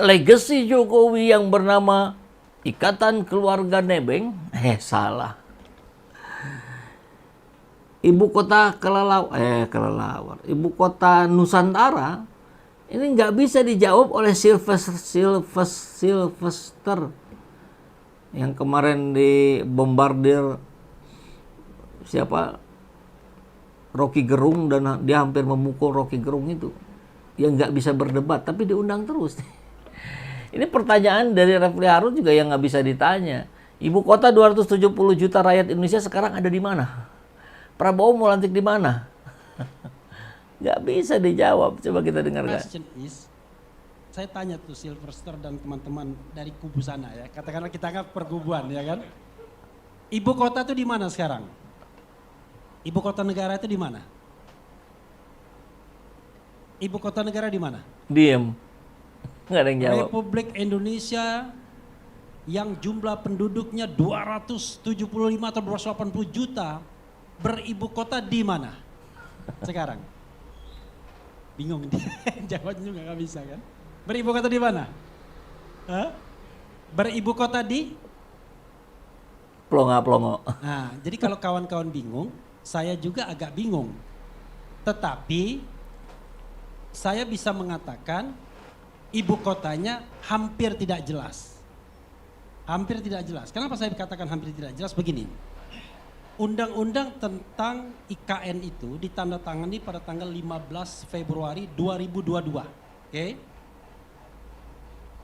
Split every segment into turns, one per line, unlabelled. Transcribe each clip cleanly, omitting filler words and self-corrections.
legacy Jokowi yang bernama Ikatan Keluarga Nebeng, salah. Ibu kota kelelawar, ibu kota Nusantara, ini nggak bisa dijawab oleh Sylvester yang kemarin dibombardir siapa, Rocky Gerung, dan dia hampir memukul Rocky Gerung itu, yang nggak bisa berdebat tapi diundang terus. Ini pertanyaan dari Refli Harun juga yang nggak bisa ditanya. Ibu kota 270 juta rakyat Indonesia sekarang ada di mana? Prabowo mau lantik di mana? Nggak bisa dijawab. Coba kita dengarkan.
Question is, saya tanya tuh Sylvester dan teman-teman dari kubu sana ya. Katakanlah kita anggap perkubuan ya kan. Ibu kota itu di mana sekarang? Ibu kota negara itu di mana? Ibu kota negara di mana?
Diem. Nggak ada yang jawab.
Republik Indonesia yang jumlah penduduknya 275 atau 280 juta beribu kota di mana sekarang? Bingung jawabnya juga nggak bisa kan? Beribu kota di mana? Hah? Beribu kota di?
Plonga-plongo.
Nah, jadi kalau kawan-kawan bingung, saya juga agak bingung. Tetapi saya bisa mengatakan ibu kotanya hampir tidak jelas. Hampir tidak jelas. Kenapa saya katakan hampir tidak jelas? Begini. Undang-undang tentang IKN itu ditandatangani pada tanggal 15 Februari 2022. Oke?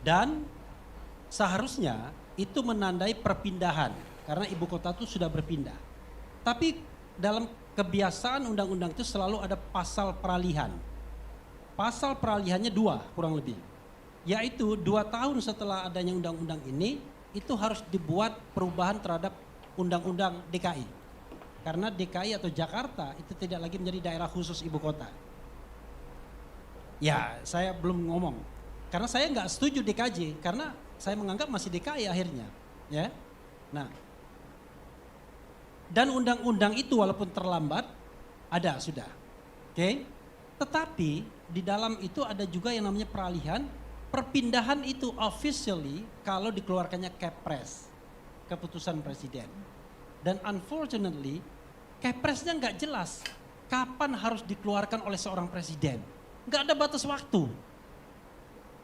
Dan seharusnya itu menandai perpindahan karena ibu kota itu sudah berpindah. Tapi dalam kebiasaan undang-undang itu selalu ada pasal peralihan. Pasal peralihannya 2 kurang lebih. Yaitu 2 tahun setelah adanya undang-undang ini itu harus dibuat perubahan terhadap undang-undang DKI. Karena DKI atau Jakarta itu tidak lagi menjadi daerah khusus ibu kota. Ya, saya belum ngomong. Karena saya nggak setuju DKJ, karena saya menganggap masih DKI akhirnya. Ya, nah, dan undang-undang itu walaupun terlambat, ada sudah. Oke? Tetapi di dalam itu ada juga yang namanya peralihan. Perpindahan itu officially kalau dikeluarkannya Kepres, keputusan presiden. Dan unfortunately, Kepresnya nggak jelas kapan harus dikeluarkan oleh seorang presiden. Nggak ada batas waktu.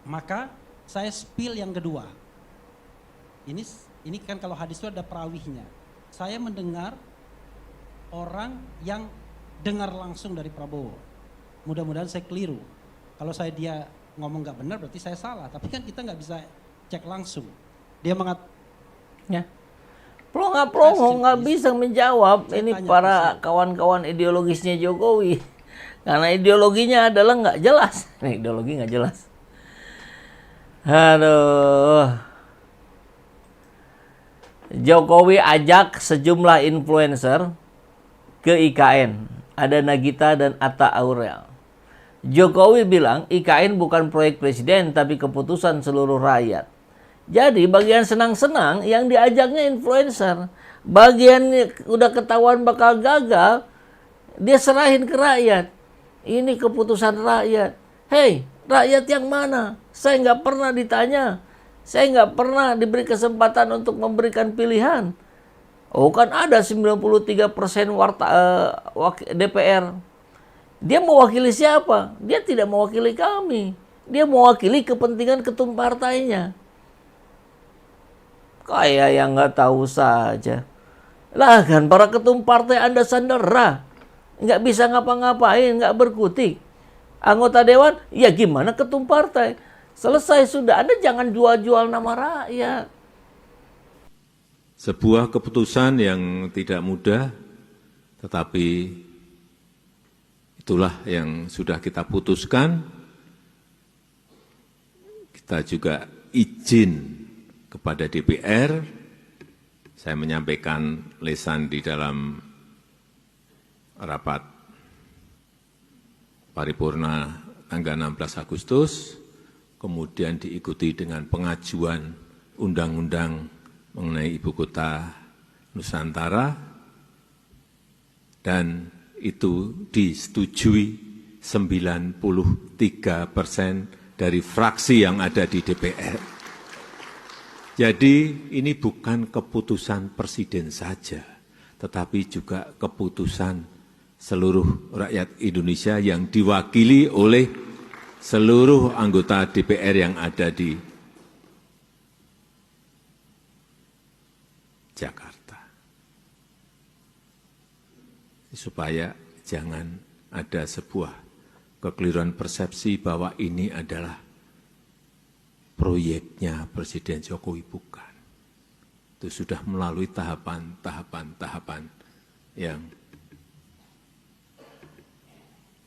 Maka saya spill yang kedua. Ini kan kalau hadis itu ada perawihnya. Saya mendengar orang yang dengar langsung dari Prabowo. Mudah-mudahan saya keliru. Kalau dia ngomong nggak benar berarti saya salah. Tapi kan kita nggak bisa cek langsung. Dia
ya. Plonga-plongo nggak bisa menjawab. Ini para kawan-kawan ideologisnya Jokowi. Karena ideologinya adalah nggak jelas. Nih, ideologi nggak jelas. Aduh. Jokowi ajak sejumlah influencer ke IKN. Ada Nagita dan Atta Aurel. Jokowi bilang IKN bukan proyek presiden tapi keputusan seluruh rakyat. Jadi bagian senang-senang yang diajaknya influencer. Bagian udah ketahuan bakal gagal, dia serahin ke rakyat. Ini keputusan rakyat. Hei, rakyat yang mana? Saya nggak pernah ditanya. Saya nggak pernah diberi kesempatan untuk memberikan pilihan. Oh kan ada 93% DPR. Dia mewakili siapa? Dia tidak mewakili kami. Dia mewakili kepentingan ketum partainya. Kayak yang nggak tahu saja. Lah kan para ketum partai Anda sandera. Nggak bisa ngapa-ngapain, nggak berkutik. Anggota dewan, ya gimana ketum partai? Selesai sudah, Anda jangan jual-jual nama rakyat.
Sebuah keputusan yang tidak mudah, tetapi itulah yang sudah kita putuskan. Kita juga izin kepada DPR, saya menyampaikan lisan di dalam rapat paripurna tanggal 16 Agustus, kemudian diikuti dengan pengajuan undang-undang mengenai ibu kota Nusantara, dan itu disetujui 93% dari fraksi yang ada di DPR. Jadi ini bukan keputusan presiden saja, tetapi juga keputusan seluruh rakyat Indonesia yang diwakili oleh seluruh anggota DPR yang ada di Jakarta. Supaya jangan ada sebuah kekeliruan persepsi bahwa ini adalah proyeknya Presiden Jokowi, bukan. Itu sudah melalui tahapan yang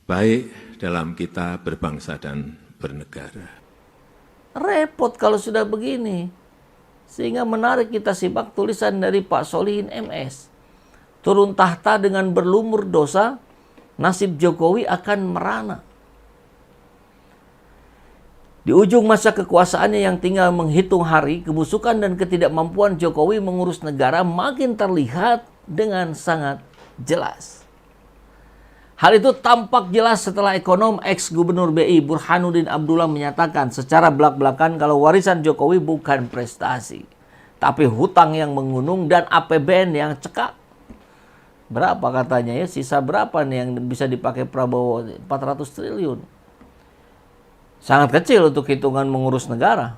baik dalam kita berbangsa dan bernegara.
Repot kalau sudah begini. Sehingga menarik kita simak tulisan dari Pak Solihin MS. Turun tahta dengan berlumur dosa, nasib Jokowi akan merana. Di ujung masa kekuasaannya yang tinggal menghitung hari, kebusukan dan ketidakmampuan Jokowi mengurus negara makin terlihat dengan sangat jelas. Hal itu tampak jelas setelah ekonom ex-gubernur BI Burhanuddin Abdullah menyatakan secara belak-belakan kalau warisan Jokowi bukan prestasi, tapi hutang yang mengunung dan APBN yang cekak. Berapa katanya ya, sisa berapa nih yang bisa dipakai Prabowo? 400 triliun. Sangat kecil untuk hitungan mengurus negara.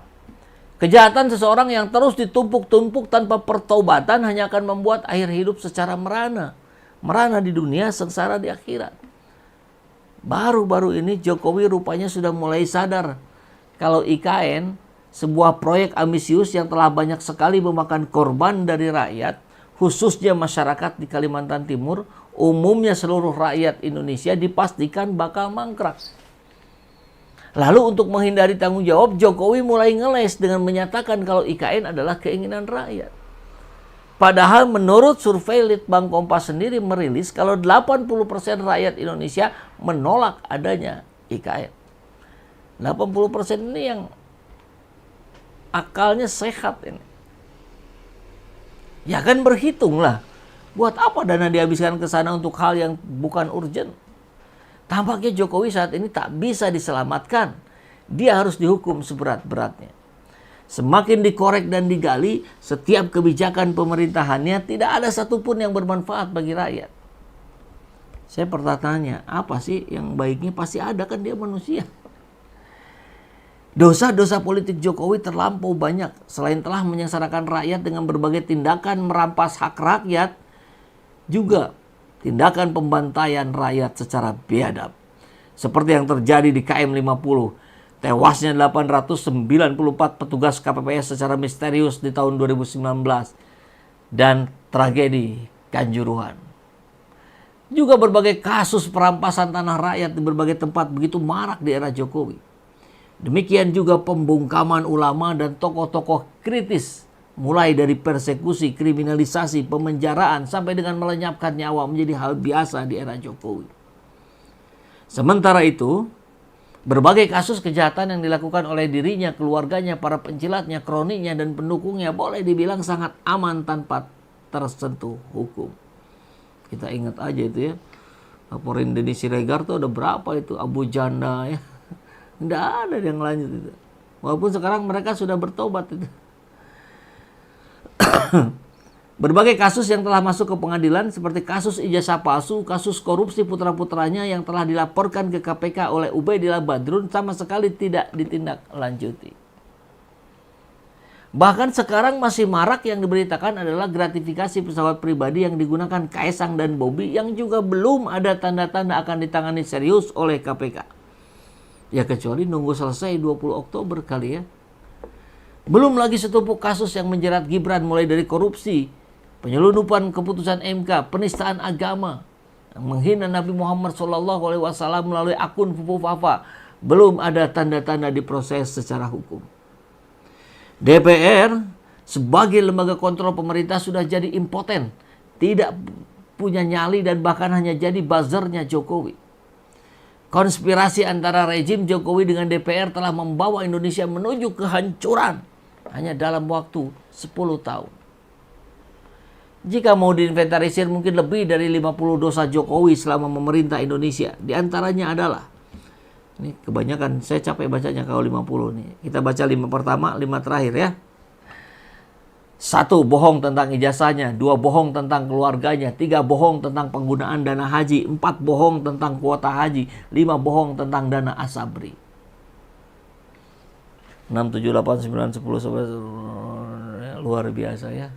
Kejahatan seseorang yang terus ditumpuk-tumpuk tanpa pertobatan hanya akan membuat akhir hidup secara merana. Merana di dunia, sengsara di akhirat. Baru-baru ini Jokowi rupanya sudah mulai sadar kalau IKN, sebuah proyek ambisius yang telah banyak sekali memakan korban dari rakyat, khususnya masyarakat di Kalimantan Timur, umumnya seluruh rakyat Indonesia dipastikan bakal mangkrak. Lalu untuk menghindari tanggung jawab, Jokowi mulai ngeles dengan menyatakan kalau IKN adalah keinginan rakyat. Padahal menurut survei Litbang Kompas sendiri merilis kalau 80% rakyat Indonesia menolak adanya IKN. 80% ini yang akalnya sehat ini. Ya kan berhitunglah. Buat apa dana dihabiskan ke sana untuk hal yang bukan urgent? Tampaknya Jokowi saat ini tak bisa diselamatkan. Dia harus dihukum seberat-beratnya. Semakin dikorek dan digali, setiap kebijakan pemerintahannya tidak ada satupun yang bermanfaat bagi rakyat. Saya pernah tanya, apa sih yang baiknya? Pasti ada, kan dia manusia. Dosa-dosa politik Jokowi terlampau banyak. Selain telah menyengsarakan rakyat dengan berbagai tindakan merampas hak rakyat, juga tindakan pembantaian rakyat secara biadab. Seperti yang terjadi di KM 50. Tewasnya 894 petugas KPPS secara misterius di tahun 2019. Dan tragedi Kanjuruhan. Juga berbagai kasus perampasan tanah rakyat di berbagai tempat begitu marak di era Jokowi. Demikian juga pembungkaman ulama dan tokoh-tokoh kritis. Mulai dari persekusi, kriminalisasi, pemenjaraan, sampai dengan melenyapkan nyawa menjadi hal biasa di era Jokowi. Sementara itu, berbagai kasus kejahatan yang dilakukan oleh dirinya, keluarganya, para pencilatnya, kroninya, dan pendukungnya boleh dibilang sangat aman tanpa tersentuh hukum. Kita ingat aja itu ya, laporin Denny Siregar tuh ada berapa itu, Abu Janda ya. Nggak ada yang lanjut itu. Walaupun sekarang mereka sudah bertobat itu. Berbagai kasus yang telah masuk ke pengadilan seperti kasus ijazah palsu, kasus korupsi putra-putranya yang telah dilaporkan ke KPK oleh Ubaidillah Badrun sama sekali tidak ditindaklanjuti. Bahkan sekarang masih marak yang diberitakan adalah gratifikasi pesawat pribadi yang digunakan Kaisang dan Bobi yang juga belum ada tanda-tanda akan ditangani serius oleh KPK. Ya kecuali nunggu selesai 20 Oktober kali ya. Belum lagi setumpuk kasus yang menjerat Gibran mulai dari korupsi, penyelundupan keputusan MK, penistaan agama, menghina Nabi Muhammad SAW melalui akun Fufu Fafa. Belum ada tanda-tanda diproses secara hukum. DPR sebagai lembaga kontrol pemerintah sudah jadi impoten, tidak punya nyali dan bahkan hanya jadi buzzernya Jokowi. Konspirasi antara rejim Jokowi dengan DPR telah membawa Indonesia menuju kehancuran hanya dalam waktu 10 tahun. Jika mau diinventarisir mungkin lebih dari 50 dosa Jokowi selama memerintah Indonesia. Di antaranya adalah Ini kebanyakan, saya capek bacanya kalau 50 nih. Kita baca 5 pertama, 5 terakhir ya. 1. Bohong tentang ijazahnya. 2. Bohong tentang keluarganya. 3. Bohong tentang penggunaan dana haji. 4. Bohong tentang kuota haji. 5. Bohong tentang dana asabri. 6, 7, 8, 9, 10, 11. Luar biasa ya.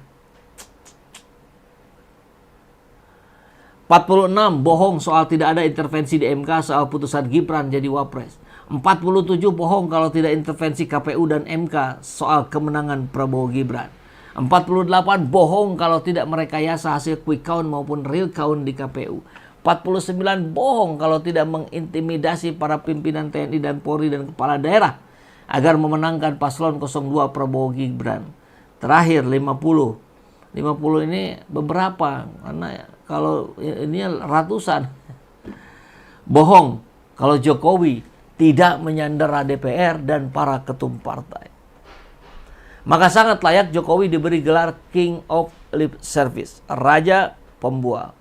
46. Bohong soal tidak ada intervensi di MK soal putusan Gibran jadi wapres. 47. Bohong kalau tidak intervensi KPU dan MK soal kemenangan Prabowo Gibran. 48. Bohong kalau tidak merekayasa hasil quick count maupun real count di KPU. 49. Bohong kalau tidak mengintimidasi para pimpinan TNI dan Polri dan kepala daerah agar memenangkan paslon 02 Prabowo Gibran. Terakhir 50. 50 ini beberapa, karena kalau ini ratusan. Bohong kalau Jokowi tidak menyandera DPR dan para ketum partai. Maka sangat layak Jokowi diberi gelar King of Lip Service, Raja Pembual.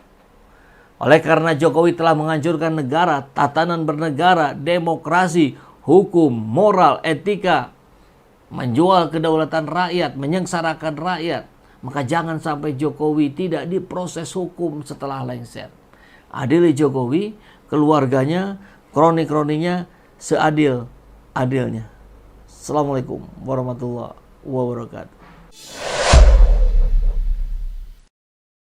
Oleh karena Jokowi telah menghancurkan negara, tatanan bernegara, demokrasi, hukum, moral, etika, menjual kedaulatan rakyat, menyengsarakan rakyat, maka jangan sampai Jokowi tidak diproses hukum setelah lengser. Adili Jokowi, keluarganya, kroni-kroninya seadil-adilnya. Assalamualaikum warahmatullahi wabarakatuh.